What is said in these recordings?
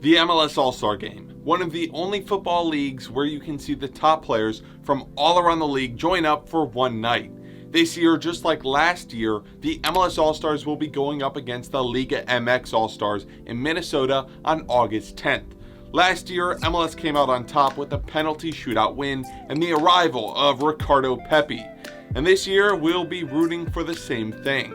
The MLS All-Star Game, one of the only football leagues where you can see the top players from all around the league join up for one night. This year, just like last year, the MLS All-Stars will be going up against the Liga MX All-Stars in Minnesota on August 10th. Last year, MLS came out on top with a penalty shootout win and the arrival of Ricardo Pepi. And this year, we'll be rooting for the same thing.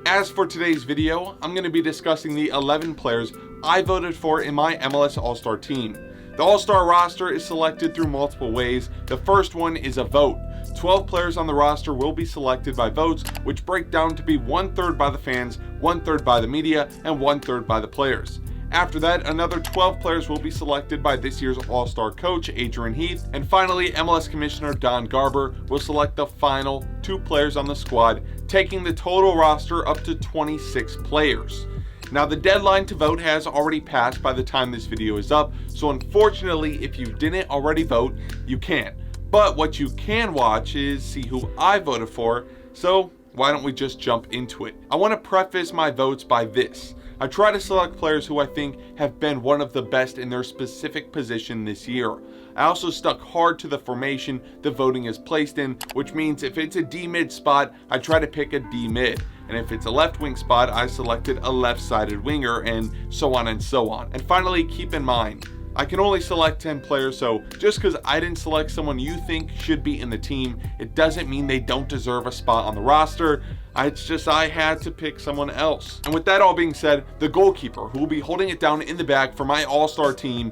As for today's video, I'm going to be discussing the 11 players I voted for in my MLS All-Star team. The All-Star roster is selected through multiple ways. The first one is a vote. 12 players on the roster will be selected by votes, which break down to be 1/3 by the fans, 1/3 by the media, and 1/3 by the players. After that, another 12 players will be selected by this year's All-Star coach, Adrian Heath, and finally, MLS Commissioner Don Garber will select the final 2 players on the squad, taking the total roster up to 26 players. Now, the deadline to vote has already passed by the time this video is up, so unfortunately, if you didn't already vote, you can't. But what you can watch is see who I voted for, so why don't we just jump into it? I want to preface my votes by this. I try to select players who I think have been one of the best in their specific position this year. I also stuck hard to the formation the voting is placed in, which means if it's a D-mid spot, I try to pick a D-mid. And if it's a left wing spot, I selected a left-sided winger, and so on and so on. And finally, keep in mind, I can only select 10 players, so just because I didn't select someone you think should be in the team, it doesn't mean they don't deserve a spot on the roster. It's just I had to pick someone else. And with that all being said, the goalkeeper who will be holding it down in the back for my All-Star team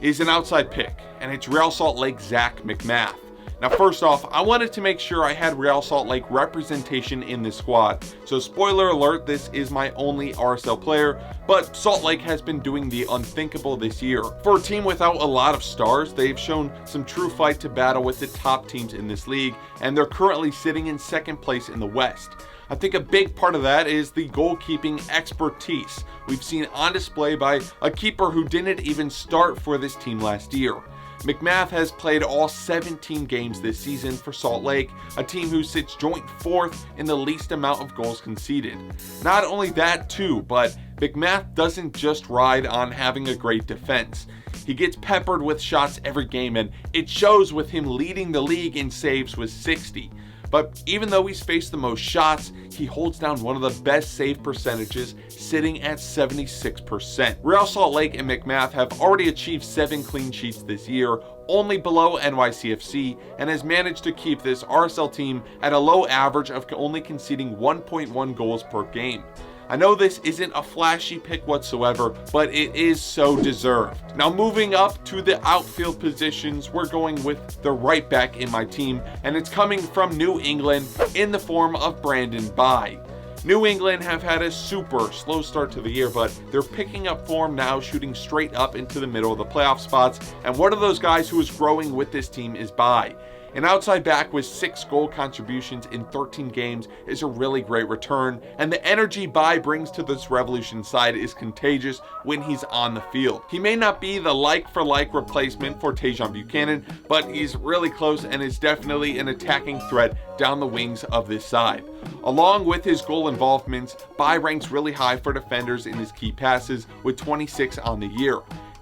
is an outside pick, and it's Real Salt Lake Zach McMath. Now, first off, I wanted to make sure I had Real Salt Lake representation in this squad. So spoiler alert, this is my only RSL player, but Salt Lake has been doing the unthinkable this year. For a team without a lot of stars, they've shown some true fight to battle with the top teams in this league, and they're currently sitting in second place in the West. I think a big part of that is the goalkeeping expertise we've seen on display by a keeper who didn't even start for this team last year. McMath has played all 17 games this season for Salt Lake, a team who sits joint 4th in the least amount of goals conceded. Not only that too, but McMath doesn't just ride on having a great defense. He gets peppered with shots every game, and it shows with him leading the league in saves with 60. But even though he's faced the most shots, he holds down one of the best save percentages, sitting at 76%. Real Salt Lake and McMath have already achieved 7 clean sheets this year, only below NYCFC, and has managed to keep this RSL team at a low average of only conceding 1.1 goals per game. I know this isn't a flashy pick whatsoever, but it is so deserved. Now, moving up to the outfield positions, we're going with the right back in my team, and it's coming from New England in the form of Brandon Bai. New England have had a super slow start to the year, but they're picking up form now, shooting straight up into the middle of the playoff spots, and one of those guys who is growing with this team is Bai. An outside back with 6 goal contributions in 13 games is a really great return, and the energy Bai brings to this Revolution side is contagious when he's on the field. He may not be the like-for-like replacement for Tajon Buchanan, but he's really close and is definitely an attacking threat down the wings of this side. Along with his goal involvements, Bai ranks really high for defenders in his key passes with 26 on the year.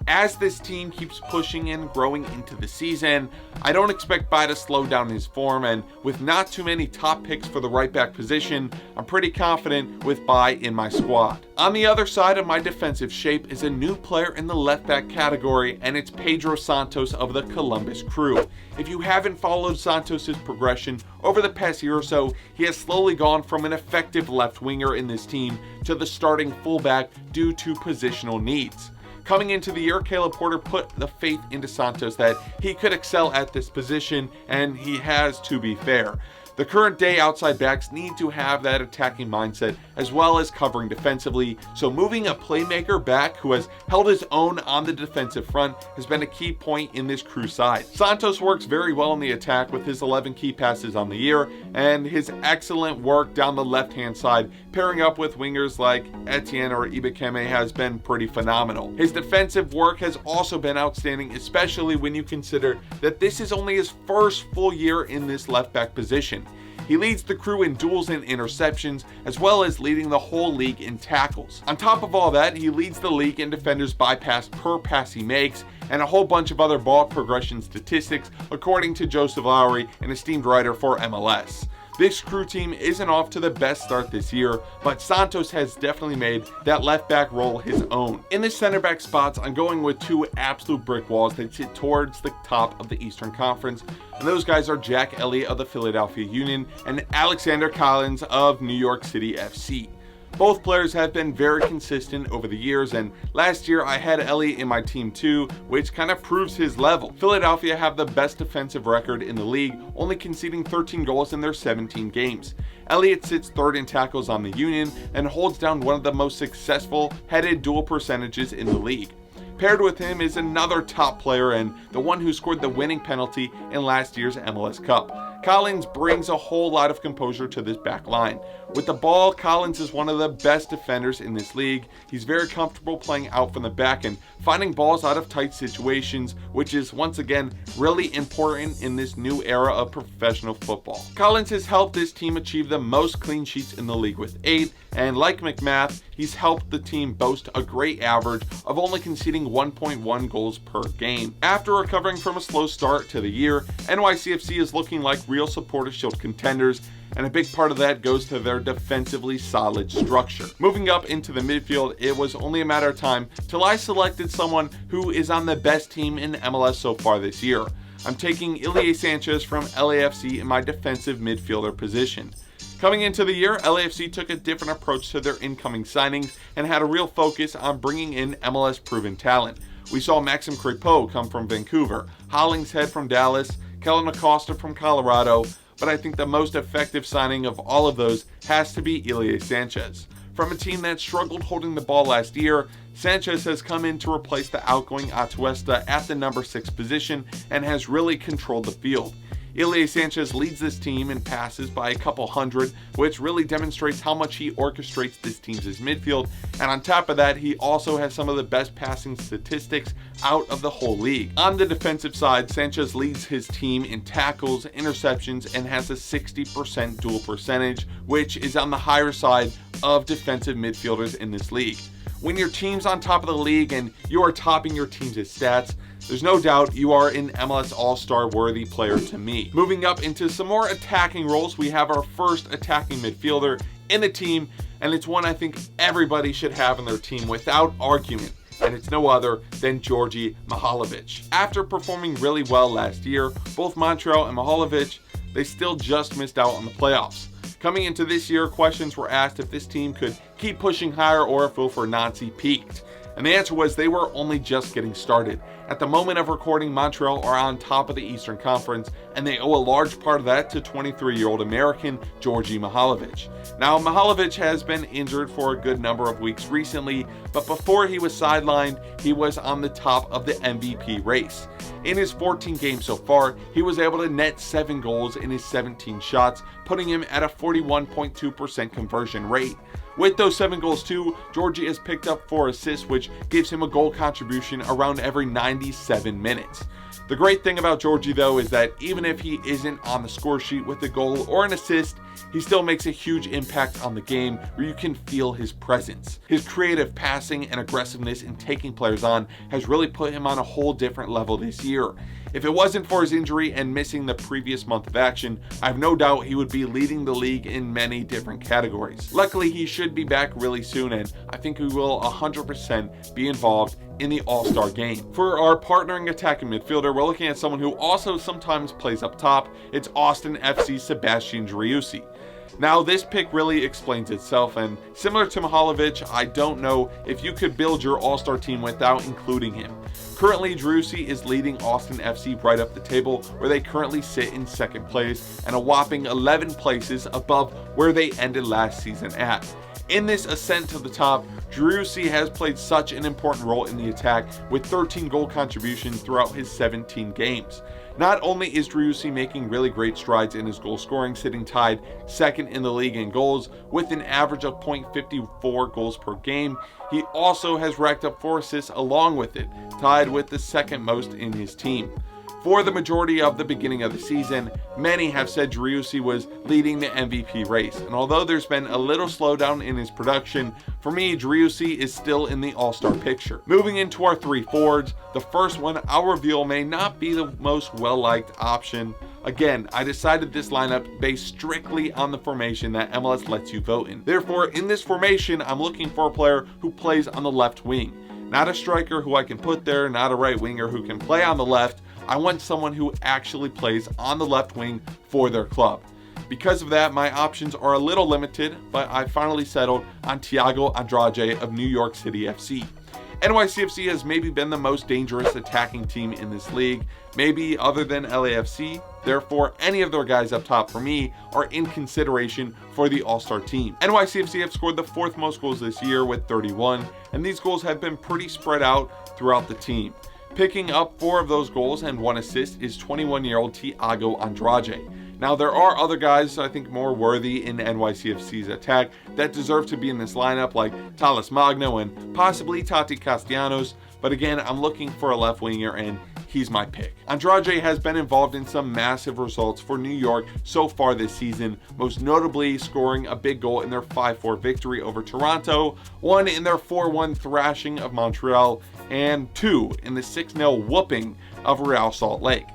As this team keeps pushing and growing into the season, I don't expect Bai to slow down his form, and with not too many top picks for the right back position, I'm pretty confident with Bai in my squad. On the other side of my defensive shape is a new player in the left back category, and it's Pedro Santos of the Columbus Crew. If you haven't followed Santos' progression over the past year or so, he has slowly gone from an effective left winger in this team to the starting fullback due to positional needs. Coming into the year, Caleb Porter put the faith into Santos that he could excel at this position, and he has, to be fair. The current day outside backs need to have that attacking mindset as well as covering defensively, so moving a playmaker back who has held his own on the defensive front has been a key point in this Crew side. Santos works very well in the attack with his 11 key passes on the year and his excellent work down the left-hand side, pairing up with wingers like Etienne or Ibekeme has been pretty phenomenal. His defensive work has also been outstanding, especially when you consider that this is only his first full year in this left back position. He leads the crew in duels and interceptions, as well as leading the whole league in tackles. On top of all that, he leads the league in defenders bypass per pass he makes, and a whole bunch of other ball progression statistics, according to Joseph Lowry, an esteemed writer for MLS. This crew team isn't off to the best start this year, but Santos has definitely made that left back role his own. In the center back spots, I'm going with two absolute brick walls that sit towards the top of the Eastern Conference, and those guys are Jack Elliott of the Philadelphia Union and Alexander Callens of New York City FC. Both players have been very consistent over the years, and last year I had Elliott in my team too, which kind of proves his level. Philadelphia have the best defensive record in the league, only conceding 13 goals in their 17 games. Elliott sits third in tackles on the Union and holds down one of the most successful headed duel percentages in the league. Paired with him is another top player and the one who scored the winning penalty in last year's MLS Cup. Callens brings a whole lot of composure to this back line. With the ball, Callens is one of the best defenders in this league. He's very comfortable playing out from the back and finding balls out of tight situations, which is once again really important in this new era of professional football. Callens has helped this team achieve the most clean sheets in the league with 8, and like McMath, he's helped the team boast a great average of only conceding 1.1 goals per game. After recovering from a slow start to the year, NYCFC is looking like real Supporters Shield contenders, and a big part of that goes to their defensively solid structure. Moving up into the midfield, it was only a matter of time till I selected someone who is on the best team in MLS so far this year. I'm taking Ilie Sanchez from LAFC in my defensive midfielder position. Coming into the year, LAFC took a different approach to their incoming signings and had a real focus on bringing in MLS proven talent. We saw Maxim Crepeau come from Vancouver, Hollingshead from Dallas, Kellen Acosta from Colorado, but I think the most effective signing of all of those has to be Ilie Sanchez. From a team that struggled holding the ball last year, Sanchez has come in to replace the outgoing Atuesta at the number 6 position and has really controlled the field. Ilie Sanchez leads this team in passes by a couple hundred, which really demonstrates how much he orchestrates this team's midfield, and on top of that, he also has some of the best passing statistics out of the whole league. On the defensive side, Sanchez leads his team in tackles, interceptions, and has a 60% duel percentage, which is on the higher side of defensive midfielders in this league. When your team's on top of the league and you are topping your team's stats, there's no doubt you are an MLS All-Star worthy player to me. Moving up into some more attacking roles, we have our first attacking midfielder in the team, and it's one I think everybody should have in their team without argument, and it's no other than Djordje Mihailovic. After performing really well last year, both Montreal and Mihailovic, they still just missed out on the playoffs. Coming into this year, questions were asked if this team could keep pushing higher or if Wilfried Nancy peaked. And the answer was they were only just getting started. At the moment of recording, Montreal are on top of the Eastern Conference, and they owe a large part of that to 23-year-old American Djordje Mihailovic. Now, Mihailovic has been injured for a good number of weeks recently, but before he was sidelined, he was on the top of the MVP race. In his 14 games so far, he was able to net 7 goals in his 17 shots, putting him at a 41.2% conversion rate. With those 7 goals too, Djordje has picked up 4 assists, which gives him a goal contribution around every 97 minutes. The great thing about Djordje though is that even if he isn't on the score sheet with a goal or an assist, he still makes a huge impact on the game where you can feel his presence. His creative passing and aggressiveness in taking players on has really put him on a whole different level this year. If it wasn't for his injury and missing the previous month of action, I have no doubt he would be leading the league in many different categories. Luckily, he should be back really soon, and I think he will 100% be involved in the All-Star game. For our partnering attacking midfielder, we're looking at someone who also sometimes plays up top. It's Austin FC Sebastian Driussi. Now, this pick really explains itself, and similar to Mihailovic, I don't know if you could build your All-Star team without including him. Currently, Driussi is leading Austin FC right up the table, where they currently sit in second place and a whopping 11 places above where they ended last season at. In this ascent to the top, Driussi has played such an important role in the attack with 13 goal contributions throughout his 17 games. Not only is Driussi making really great strides in his goal scoring, sitting tied second in the league in goals with an average of 0.54 goals per game, he also has racked up 4 assists along with it, tied with the second most in his team. For the majority of the beginning of the season, many have said Driussi was leading the MVP race, and although there's been a little slowdown in his production, for me, Driussi is still in the All-Star picture. Moving into our three forwards, the first one I'll reveal may not be the most well-liked option. Again, I decided this lineup based strictly on the formation that MLS lets you vote in. Therefore, in this formation, I'm looking for a player who plays on the left wing. Not a striker who I can put there, not a right winger who can play on the left. I want someone who actually plays on the left wing for their club. Because of that, my options are a little limited, but I finally settled on Thiago Andrade of New York City FC. NYCFC has maybe been the most dangerous attacking team in this league, maybe other than LAFC. Therefore, any of their guys up top for me are in consideration for the All-Star team. NYCFC have scored the fourth most goals this year with 31, and these goals have been pretty spread out throughout the team. Picking up 4 of those goals and 1 assist is 21-year-old Thiago Andrade. Now, there are other guys I think more worthy in NYCFC's attack that deserve to be in this lineup, like Talles Magno and possibly Tati Castellanos, but again, I'm looking for a left winger and he's my pick. Andrade has been involved in some massive results for New York so far this season, most notably scoring a big goal in their 5-4 victory over Toronto, 1 in their 4-1 thrashing of Montreal, and 2 in the 6-0 whooping of Real Salt Lake.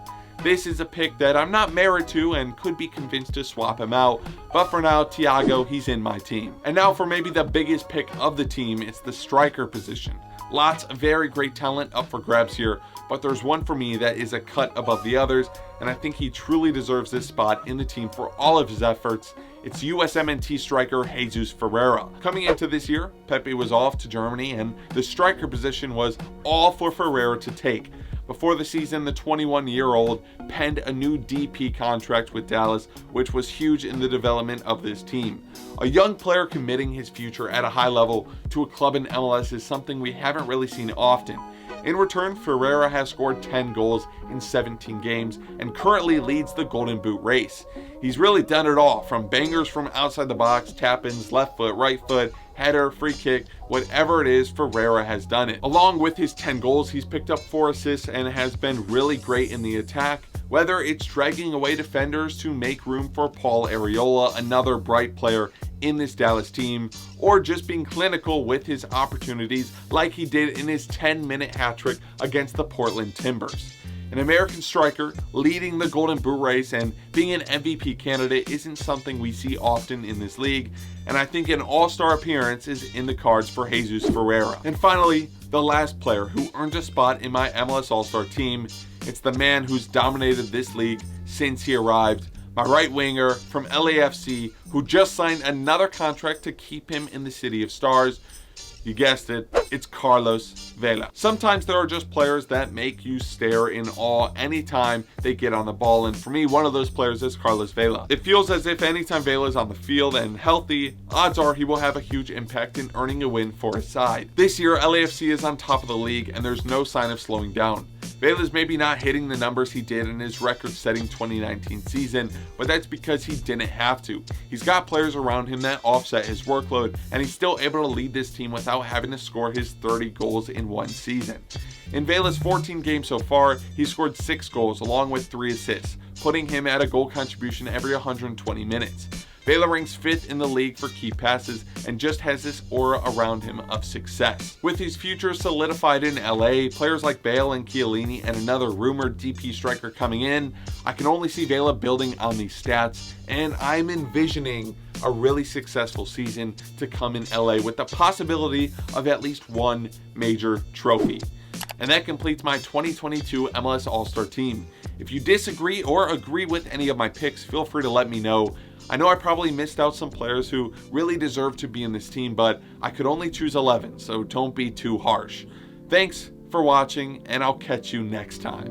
This is a pick that I'm not married to and could be convinced to swap him out, but for now, Thiago, he's in my team. And now for maybe the biggest pick of the team, it's the striker position. Lots of very great talent up for grabs here, but there's one for me that is a cut above the others, and I think he truly deserves this spot in the team for all of his efforts. It's USMNT striker Jesus Ferreira. Coming into this year, Pepe was off to Germany, and the striker position was all for Ferreira to take. Before the season, the 21-year-old penned a new DP contract with Dallas, which was huge in the development of this team. A young player committing his future at a high level to a club in MLS is something we haven't really seen often. In return, Ferreira has scored 10 goals in 17 games and currently leads the Golden Boot race. He's really done it all, from bangers from outside the box, tap-ins, left foot, right foot, header, free kick, whatever it is, Ferreira has done it. Along with his 10 goals, he's picked up 4 assists and has been really great in the attack, whether it's dragging away defenders to make room for Paul Arriola, another bright player in this Dallas team, or just being clinical with his opportunities like he did in his 10-minute hat-trick against the Portland Timbers. An American striker leading the Golden Boot race and being an MVP candidate isn't something we see often in this league, and I think an All-Star appearance is in the cards for Jesus Ferreira. And finally, the last player who earned a spot in my MLS All-Star team, it's the man who's dominated this league since he arrived, my right winger from LAFC, who just signed another contract to keep him in the City of Stars. You guessed it, it's Carlos Vela. Sometimes there are just players that make you stare in awe anytime they get on the ball, and for me, one of those players is Carlos Vela. It feels as if anytime Vela is on the field and healthy, odds are he will have a huge impact in earning a win for his side. This year, LAFC is on top of the league, and there's no sign of slowing down. Vela's maybe not hitting the numbers he did in his record-setting 2019 season, but that's because he didn't have to. He's got players around him that offset his workload, and he's still able to lead this team without having to score his 30 goals in one season. In Vela's 14 games so far, he scored 6 goals along with 3 assists, putting him at a goal contribution every 120 minutes. Vela ranks 5th in the league for key passes and just has this aura around him of success. With his future solidified in LA, players like Bale and Chiellini and another rumored DP striker coming in, I can only see Vela building on these stats, and I'm envisioning a really successful season to come in LA with the possibility of at least one major trophy. And that completes my 2022 MLS All-Star team. If you disagree or agree with any of my picks, feel free to let me know. I know I probably missed out some players who really deserve to be in this team, but I could only choose 11, so don't be too harsh. Thanks for watching, and I'll catch you next time.